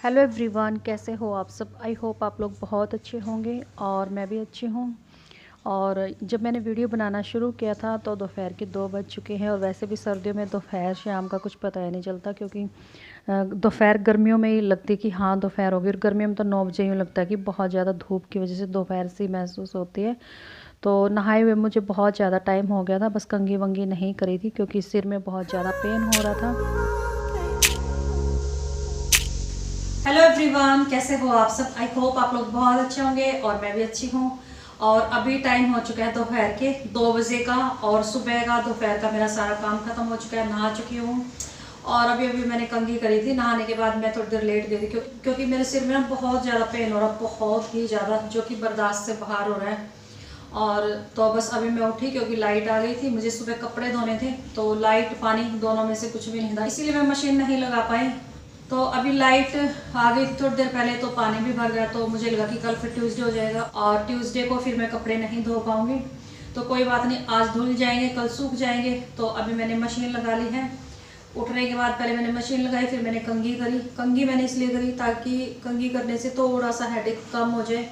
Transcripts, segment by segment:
Hello everyone, कैसे हो आप सब। आई होप आप लोग बहुत अच्छे होंगे और मैं भी अच्छी हूँ। और जब मैंने वीडियो बनाना शुरू किया था तो दोपहर के 2 बज चुके हैं। और वैसे भी सर्दियों में दोपहर शाम का कुछ पता ही नहीं चलता, क्योंकि दोपहर गर्मियों में ही लगती है कि हाँ दोपहर हो गई, और गर्मियों में तो 9 बजे यूँ लगता है कि बहुत ज़्यादा धूप की वजह से दोपहर से ही महसूस होती है। तो नहाए हुए मुझे बहुत ज़्यादा टाइम हो गया था, बस कंघी वंगी नहीं करी थी क्योंकि सिर में बहुत ज़्यादा पेन हो रहा था। हेलो एवरीवन, कैसे हो आप सब। आई होप आप लोग बहुत अच्छे होंगे और मैं भी अच्छी हूँ। और अभी टाइम हो चुका है दोपहर के 2 बजे का, और सुबह का दोपहर का मेरा सारा काम खत्म हो चुका है। नहा चुकी हूँ और अभी अभी मैंने कंघी करी थी। नहाने के बाद मैं थोड़ी देर लेट गई थी क्योंकि मेरे सिर में ना बहुत ज़्यादा पेन हो रहा, बहुत ही ज़्यादा, जो कि बर्दाश्त से बाहर हो रहा है। और तो बस अभी मैं उठी क्योंकि लाइट आ गई थी। मुझे सुबह कपड़े धोने थे तो लाइट पानी दोनों में से कुछ भी नहीं था, इसीलिए मैं मशीन नहीं लगा पाई। तो अभी लाइट आ गई थोड़ी देर पहले तो पानी भी भर गया, तो मुझे लगा कि कल फिर ट्यूसडे हो जाएगा और ट्यूसडे को फिर मैं कपड़े नहीं धो पाऊंगी। तो कोई बात नहीं, आज धुल जाएंगे कल सूख जाएंगे। तो अभी मैंने मशीन लगा ली है। उठने के बाद पहले मैंने मशीन लगाई, फिर मैंने कंघी करी। कंघी मैंने इसलिए करी ताकि कंघी करने से थोड़ा सा हेडेक कम हो जाए।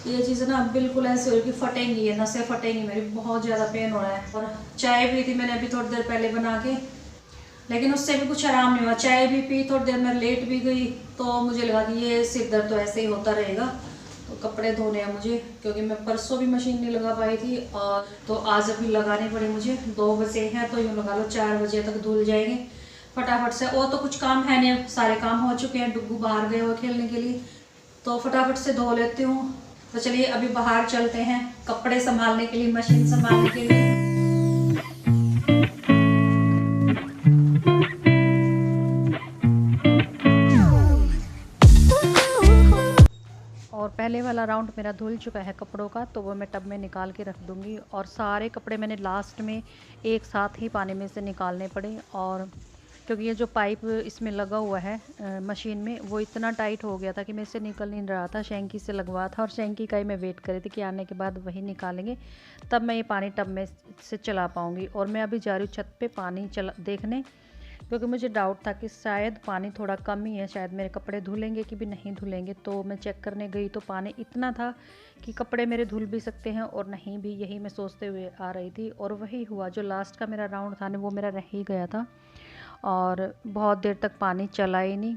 ये चीज़ ना बिल्कुल ऐसे हो कि फटेंगी, ये नसें फटेंगी, मेरी बहुत ज़्यादा पेन हो रहा है। और चाय पी थी मैंने अभी थोड़ी देर पहले बना के, लेकिन उससे भी कुछ आराम नहीं हुआ। चाय भी पी, थोड़ी देर में लेट भी गई, तो मुझे लगा कि ये सिर दर्द तो ऐसे ही होता रहेगा। तो कपड़े धोने हैं मुझे, क्योंकि मैं परसों भी मशीन नहीं लगा पाई थी, और तो आज अभी लगानी पड़ी मुझे। 2 बजे हैं तो यूँ लगा लो 4 बजे तक धुल जाएंगे फटाफट से। और तो कुछ काम है नहीं, सारे काम हो चुके हैं। डुग्गू बाहर गए हुए खेलने के लिए, तो फटाफट से धो लेती हूँ। तो चलिए अभी बाहर चलते हैं कपड़े संभालने के लिए, मशीन संभालने के लिए। और पहले वाला राउंड मेरा धुल चुका है कपड़ों का, तो वो मैं टब में निकाल के रख दूँगी। और सारे कपड़े मैंने लास्ट में एक साथ ही पानी में से निकालने पड़े। और क्योंकि ये जो पाइप इसमें लगा हुआ है मशीन में, वो इतना टाइट हो गया था कि मेरे से निकल नहीं रहा था। शैंकी से लगवा था और शैंकी का ही मैं वेट कर रही थी कि आने के बाद वही निकालेंगे, तब मैं ये पानी टब में से चला पाऊँगी। और मैं अभी जा रही हूँ छत पे पानी चला देखने, क्योंकि मुझे डाउट था कि शायद पानी थोड़ा कम ही है, शायद मेरे कपड़े धुलेंगे कि भी नहीं धुलेंगे। तो मैं चेक करने गई तो पानी इतना था कि कपड़े मेरे धुल भी सकते हैं और नहीं भी, यही मैं सोचते हुए आ रही थी। और वही हुआ, जो लास्ट का मेरा राउंड था ना वो मेरा रह ही गया था। और बहुत देर तक पानी चला ही नहीं,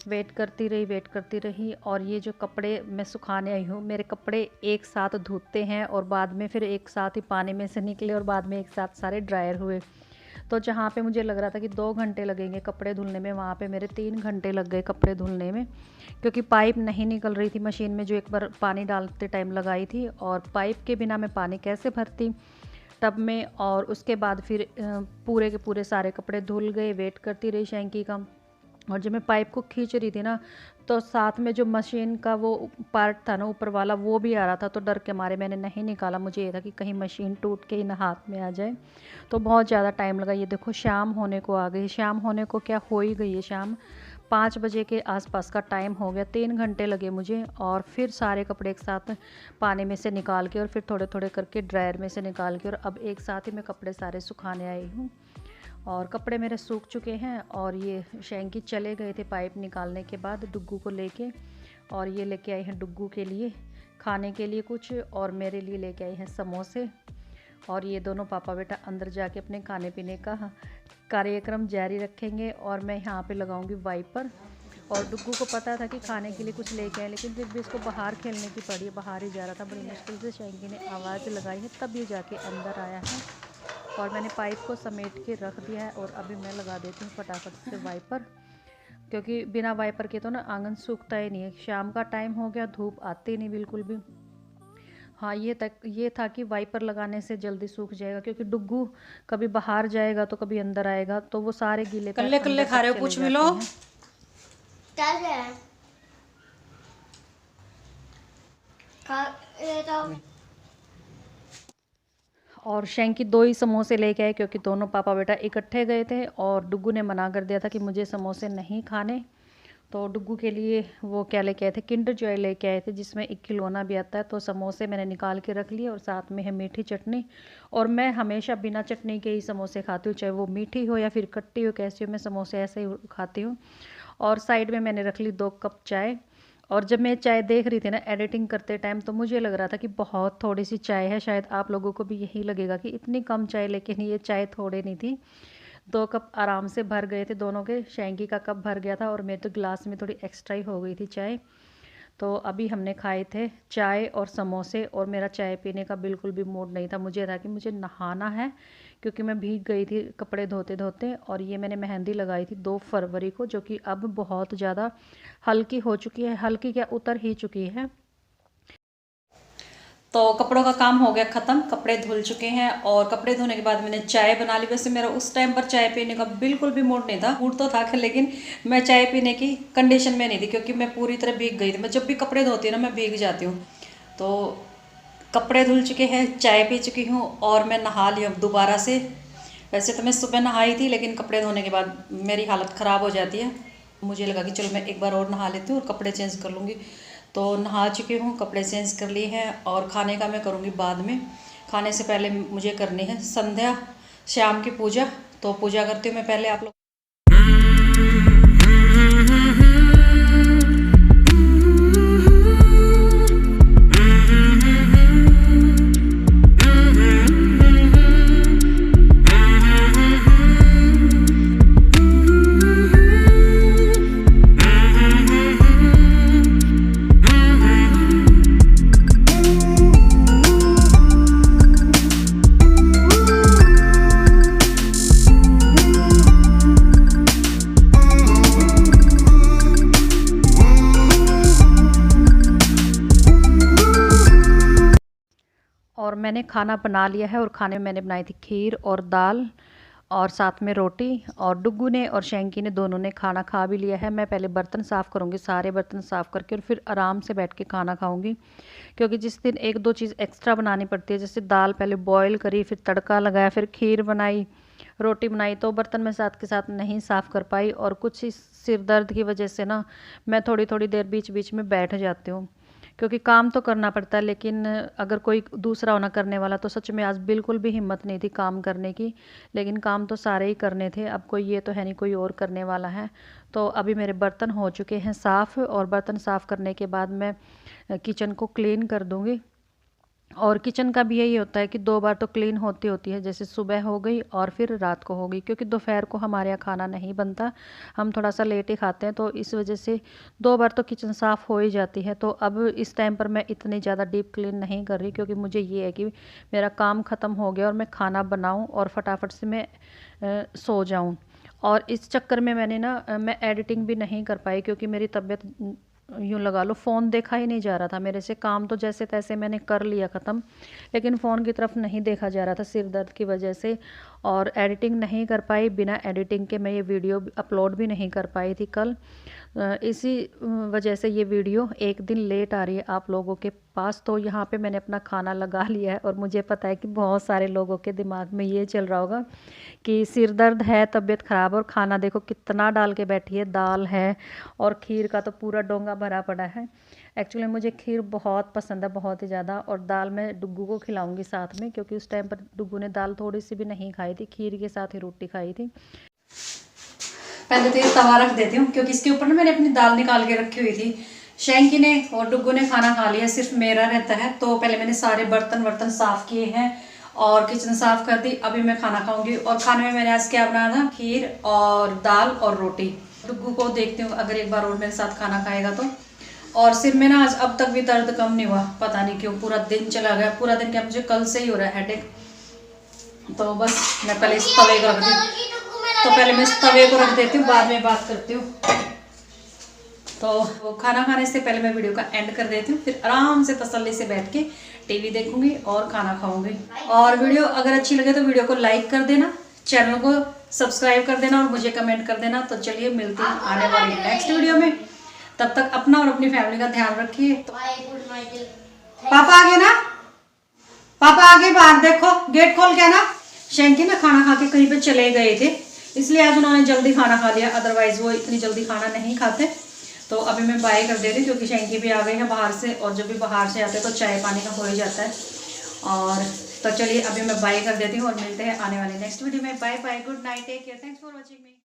वेट करती रही वेट करती रही। और ये जो कपड़े मैं सुखाने आई हूँ, मेरे कपड़े एक साथ धोते हैं और बाद में फिर एक साथ ही पानी में से निकले और बाद में एक साथ सारे ड्रायर हुए। तो जहाँ पे मुझे लग रहा था कि 2 घंटे लगेंगे कपड़े धुलने में, वहाँ पे मेरे 3 घंटे लग गए कपड़े धुलने में। क्योंकि पाइप नहीं निकल रही थी मशीन में, जो एक बार पानी डालते टाइम लगाई थी, और पाइप के बिना मैं पानी कैसे भरती टब में। और उसके बाद फिर पूरे के पूरे सारे कपड़े धुल गए। वेट करती रही शैंकी का। और जब मैं पाइप को खींच रही थी ना, तो साथ में जो मशीन का वो पार्ट था ना ऊपर वाला, वो भी आ रहा था। तो डर के मारे मैंने नहीं निकाला, मुझे ये था कि कहीं मशीन टूट के ही ना हाथ में आ जाए। तो बहुत ज़्यादा टाइम लगा। ये देखो शाम होने को आ गई, शाम होने को क्या हो ही गई है शाम। 5 बजे के आसपास का टाइम हो गया। 3 घंटे लगे मुझे, और फिर सारे कपड़े एक साथ पानी में से निकाल के और फिर थोड़े थोड़े करके ड्रायर में से निकाल के, और अब एक साथ ही मैं कपड़े सारे सुखाने आई हूँ। और कपड़े मेरे सूख चुके हैं। और ये शैंकी चले गए थे पाइप निकालने के बाद डुग्गू को लेके। और ये लेके आई हैं डुग्गू के लिए खाने के लिए कुछ, और मेरे लिए लेके आई हैं समोसे। और ये दोनों पापा बेटा अंदर जाके अपने खाने पीने का कार्यक्रम जारी रखेंगे, और मैं यहाँ पे लगाऊंगी वाइपर। और डुग्गू को पता था कि खाने के लिए कुछ लेके आए, लेकिन फिर भी इसको बाहर खेलने की पड़ी, बाहर ही जा रहा था। बड़ी मुश्किल से शैंकी ने आवाज़ लगाई है तब ये जाके अंदर आया है। और मैंने पाइप को समेट के रख दिया है, और अभी मैं लगा देती हूँ फटाफट से वाइपर, क्योंकि बिना वाइपर के तो ना आंगन सूखता ही नहीं है। शाम का टाइम हो गया, धूप आती नहीं बिल्कुल भी। हाँ, ये था कि वाइपर लगाने से जल्दी सूख जाएगा, क्योंकि डुग्गू कभी बाहर जाएगा तो कभी अंदर आएगा, तो वो सारे गीले पैर कल्ले कल्ले अंदर खा तक रहे हो, चले पूछ जाते मिलो हैं। क्या है? ये तो और शैंकी 2 ही समोसे लेके आए, क्योंकि दोनों पापा बेटा इकट्ठे गए थे, और डुग्गू ने मना कर दिया था कि मुझे समोसे नहीं खाने। तो डुग्गू के लिए वो क्या लेके आए थे, किंडर जॉय लेके आए थे, जिसमें एक खिलौना भी आता है। तो समोसे मैंने निकाल के रख लिए, और साथ में है मीठी चटनी। और मैं हमेशा बिना चटनी के ही समोसे खाती हूँ, चाहे वो मीठी हो या फिर खट्टी हो, कैसी हो, मैं समोसे ऐसे ही खाती हूँ। और साइड में मैंने रख ली 2 कप चाय। और जब मैं चाय देख रही थी ना एडिटिंग करते टाइम, तो मुझे लग रहा था कि बहुत थोड़ी सी चाय है, शायद आप लोगों को भी यही लगेगा कि इतनी कम चाय, लेकिन ये चाय थोड़े नहीं थी। 2 कप आराम से भर गए थे दोनों के, शैंकी का कप भर गया था और मेरे तो गिलास में थोड़ी एक्स्ट्रा ही हो गई थी चाय। तो अभी हमने खाए थे चाय और समोसे, और मेरा चाय पीने का बिल्कुल भी मूड नहीं था। मुझे था कि मुझे नहाना है, क्योंकि मैं भीग गई थी कपड़े धोते धोते। और ये मैंने मेहंदी लगाई थी 2 फरवरी को, जो कि अब बहुत ज़्यादा हल्की हो चुकी है, हल्की क्या उतर ही चुकी है। तो कपड़ों का काम हो गया ख़त्म, कपड़े धुल चुके हैं। और कपड़े धोने के बाद मैंने चाय बना ली। वैसे मेरा उस टाइम पर चाय पीने का बिल्कुल भी मूड नहीं था, मूड तो था लेकिन मैं चाय पीने की कंडीशन में नहीं थी, क्योंकि मैं पूरी तरह भीग गई थी। मैं जब भी कपड़े धोती हूँ ना, मैं भीग जाती हूँ। तो कपड़े धुल चुके हैं, चाय पी चुकी हूँ और मैं नहा ली अब दोबारा से। वैसे तो मैं सुबह नहाई थी, लेकिन कपड़े धोने के बाद मेरी हालत ख़राब हो जाती है। मुझे लगा कि चलो मैं एक बार और नहा लेती हूँ और कपड़े चेंज कर लूँगी। तो नहा चुकी हूँ, कपड़े चेंज कर लिए हैं, और खाने का मैं करूँगी बाद में। खाने से पहले मुझे करनी है संध्या, शाम की पूजा। तो पूजा करती हूँ मैं पहले। आप लोग और मैंने खाना बना लिया है, और खाने में मैंने बनाई थी खीर और दाल और साथ में रोटी। और डुग्गू ने और शैंकी ने दोनों ने खाना खा भी लिया है। मैं पहले बर्तन साफ़ करूँगी, सारे बर्तन साफ़ करके, और फिर आराम से बैठ के खाना खाऊँगी। क्योंकि जिस दिन 1-2 चीज़ एक्स्ट्रा बनानी पड़ती है, जैसे दाल पहले बॉयल करी, फिर तड़का लगाया, फिर खीर बनाई, रोटी बनाई, तो बर्तन मैं साथ के साथ नहीं साफ़ कर पाई। और कुछ ही सिर दर्द की वजह से ना मैं थोड़ी थोड़ी देर बीच बीच में बैठ जाती हूँ, क्योंकि काम तो करना पड़ता है, लेकिन अगर कोई दूसरा होना करने वाला, तो सच में आज बिल्कुल भी हिम्मत नहीं थी काम करने की। लेकिन काम तो सारे ही करने थे, अब कोई ये तो है नहीं कोई और करने वाला है। तो अभी मेरे बर्तन हो चुके हैं साफ़, और बर्तन साफ़ करने के बाद मैं किचन को क्लीन कर दूँगी। और किचन का भी यही होता है कि 2 बार तो क्लीन होती है, जैसे सुबह हो गई और फिर रात को हो गई, क्योंकि दोपहर को हमारे यहाँ खाना नहीं बनता, हम थोड़ा सा लेट ही खाते हैं। तो इस वजह से 2 बार तो किचन साफ़ हो ही जाती है। तो अब इस टाइम पर मैं इतनी ज़्यादा डीप क्लीन नहीं कर रही, क्योंकि मुझे ये है कि मेरा काम ख़त्म हो गया और मैं खाना बनाऊँ और फटाफट से मैं सो जाऊँ। और इस चक्कर में मैंने ना मैं एडिटिंग भी नहीं कर पाई, क्योंकि मेरी तबीयत यूँ लगा लो फ़ोन देखा ही नहीं जा रहा था मेरे से। काम तो जैसे तैसे मैंने कर लिया ख़त्म, लेकिन फ़ोन की तरफ नहीं देखा जा रहा था सिर दर्द की वजह से। और एडिटिंग नहीं कर पाई, बिना एडिटिंग के मैं ये वीडियो अपलोड भी नहीं कर पाई थी कल। इसी वजह से ये वीडियो एक दिन लेट आ रही है आप लोगों के पास। तो यहाँ पे मैंने अपना खाना लगा लिया है, और मुझे पता है कि बहुत सारे लोगों के दिमाग में ये चल रहा होगा कि सिर दर्द है, तबीयत ख़राब, और खाना देखो कितना डाल के बैठी है, दाल है और खीर का तो पूरा डोंगा भरा पड़ा है। एक्चुअली मुझे खीर बहुत पसंद है, बहुत ही ज़्यादा। और दाल मैं डुग्गू को खिलाऊंगी साथ में, क्योंकि उस टाइम पर डुग्गू ने दाल थोड़ी सी भी नहीं खाई थी, खीर के साथ ही रोटी खाई थी। पहले तो ये तवा रख देती हूँ, क्योंकि इसके ऊपर ना मैंने अपनी दाल निकाल के रखी हुई थी। शैंकी ने और डुग्गू ने खाना खा लिया, सिर्फ मेरा रहता है। तो पहले मैंने सारे बर्तन साफ़ किए हैं और किचन साफ़ कर दी। अभी मैं खाना खाऊंगी, और खाने में मैंने आज क्या बनाया था, खीर और दाल और रोटी। डुग्गू को देखती हूँ अगर एक बार और मेरे साथ खाना खाएगा तो। और सिर में ना आज अब तक भी दर्द कम नहीं हुआ, पता नहीं क्यों, पूरा दिन चला गया। पूरा दिन क्या, मुझे कल से ही हो रहा है हेडेक। तो बस मैं पहले इस तवे को रख दी, तो पहले मैं इस तवे को रख देती हूँ, बाद में बात करती हूँ। तो खाना खाने से पहले मैं वीडियो का एंड कर देती हूँ, फिर आराम से तसल्ली से बैठ के टीवी देखूंगी और खाना खाऊंगी। और वीडियो अगर अच्छी लगे तो वीडियो को लाइक कर देना, चैनल को सब्सक्राइब कर देना और मुझे कमेंट कर देना। तो चलिए मिलती हूँ आने वाली नेक्स्ट वीडियो में। तब तक अपना और अपनी फैमिली का ध्यान रखिए। पापा आ गए ना, पापा आगे बाहर देखो, गेट खोल के ना। शैंकी ना खाना खा के कहीं पे चले गए थे, इसलिए आज उन्होंने जल्दी खाना खा लिया, अदरवाइज वो इतनी जल्दी खाना नहीं खाते। तो अभी मैं बाय कर दे रही हूँ, क्योंकि शैंकी भी आ गई है बाहर से, और जब भी बाहर से आते हैं तो चाय पानी का हो ही जाता है। और तो चलिए अभी मैं बाय कर देती हूँ, और मिलते हैं आने वाले नेक्स्ट वीडियो में। Bye bye, good night, take care, thanks for watching me.